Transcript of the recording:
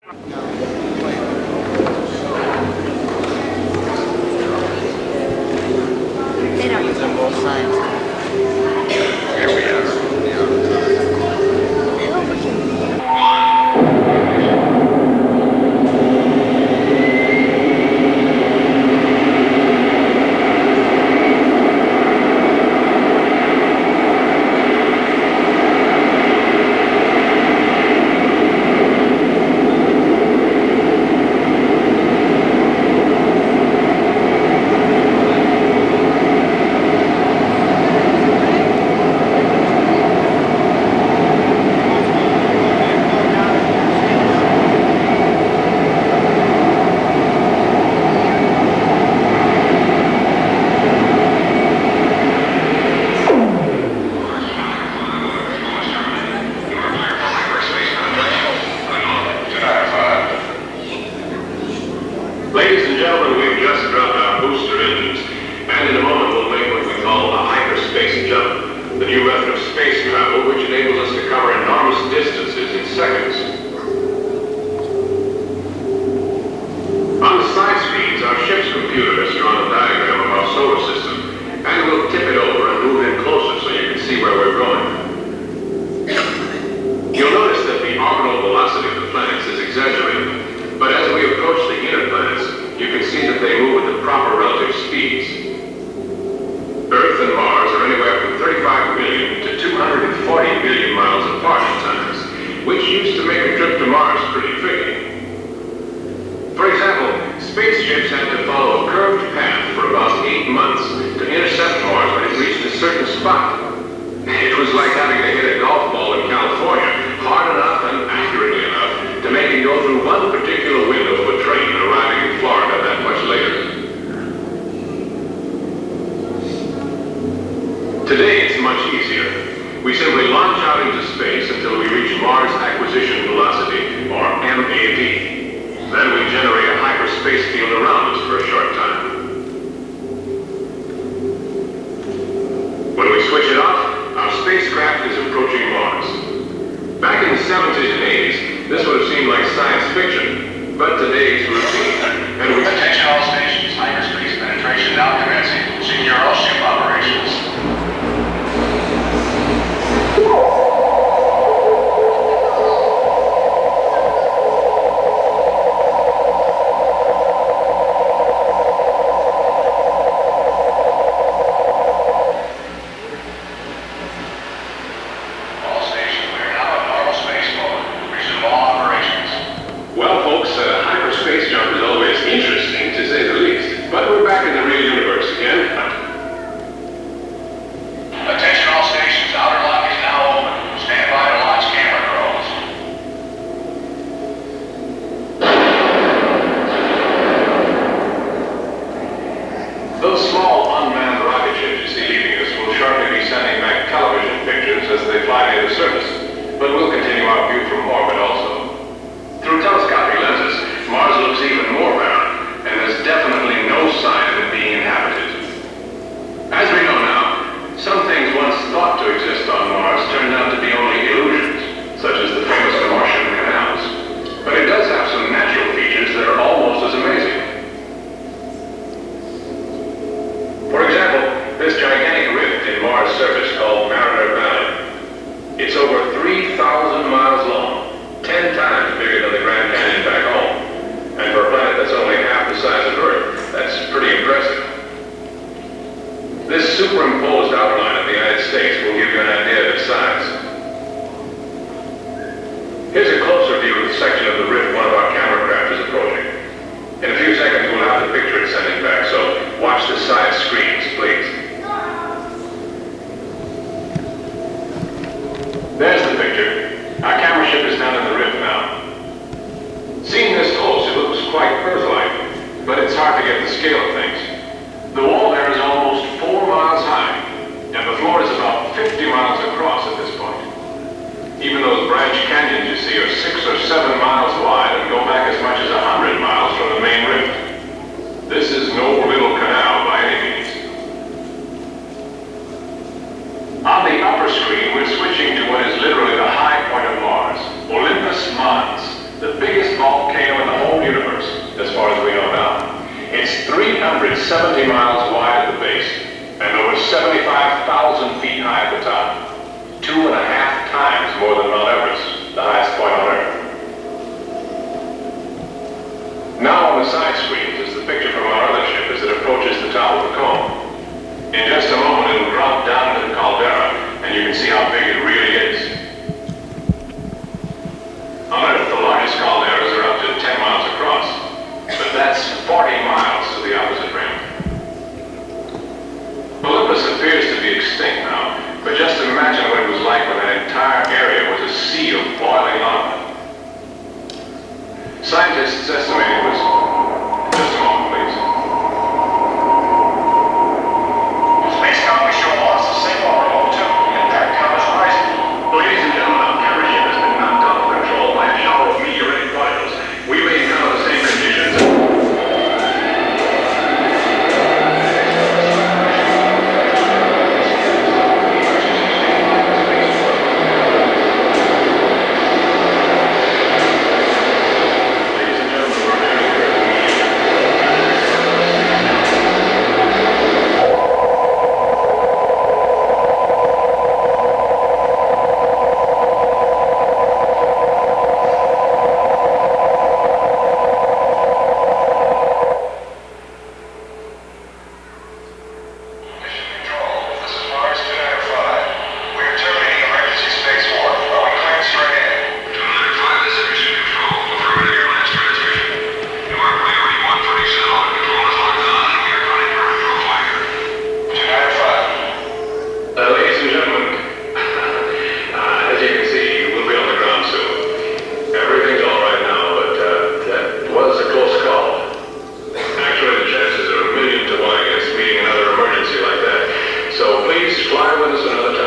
They don't use both sides. Here we are. Ladies and gentlemen, we've just dropped our booster engines, and in a moment we'll make what we call a hyperspace jump, the new method of space travel which enables us to cover enormous distances in seconds. On the side screens, our ship's computer has drawn a diagram of our solar system, and we'll tip it over and move in closer so you can see where we're going. You'll notice that the orbital velocity of the planets is exaggerated, but as we approach the inner planets, you can see that they move at the proper relative speeds. Earth and Mars are anywhere from 35 billion to 240 billion miles apart at times, which used to make a trip to Mars pretty tricky. For example, spaceships had to follow a curved path for about 8 months to intercept Mars when it reached a certain spot. It was like having to hit a golf ball in California, hard enough and accurately enough to make it go through one particular window of a train arriving in Florida that much later. Today it's much easier. We simply launch out into space until we reach Mars Acquisition Velocity, or MAV. Then we generate a hyperspace field around us for a short time. When we switch it off, our spacecraft is approaching Mars. Back in the 70s and 80s, this would have seemed like science fiction, but today's routine, and we... Attention all stations, hyperspace penetration now commencing. Secure all ship operations. Hyperspace jump is always interesting, to say the least. But we're back in the real universe again. Attention all stations, outer lock is now open. Stand by to launch camera drones. Those small unmanned rocket ships you see leaving us will shortly be sending back television pictures as they fly near the surface. But we'll continue our view from orbit also. Through telescopic lenses, Mars looks even more barren, and there's definitely no sign of it being inhabited. As we know now, some things once thought to exist on Mars turned out to be only illusions, such as the famous Martian canals. But it does have some natural features that are almost as amazing. For example, this gigantic rift in Mars' surface called Mariner Valley. It's over 3,000 miles long, 10 times bigger than the Grand Canyon back home. And for a planet that's only half the size of Earth, that's pretty impressive. This superimposed outline of the United States will give you an idea of its size. Here's a closer view of the section of the rift one of our camera craft is approaching. In a few seconds we'll have the picture it's sending back, so watch the side screens, please. There's the picture. Our camera ship is down in the rift now. Seen this close, it looks quite Earth-like, but it's hard to get the scale of things. The wall there is almost 4 miles high, and the floor is about 50 miles across at this point. Even those branch canyons you see are 6 or 7 miles 70 miles wide at the base and over 75,000 feet high at the top. 2.5 times more than Mount Everest, the highest point on Earth. Now on the side screens is the picture from our other ship as it approaches the top of the cone. In just a moment it will drop down into the caldera and you can see how big it really is. On Earth, the largest calderas are up to 10 miles across, but that's 40 miles to the opposite rim. Olympus appears to be extinct now, but just imagine what it was like when that entire area was a sea of boiling lava. Scientists estimate it was... Just a moment, please. Space company show lots of signal remote too. The impact count is rising. Ladies and gentlemen, our camera ship has been knocked out of control by a shower of meteoritic particles. We may encounter the same conditions. Fly with us another time.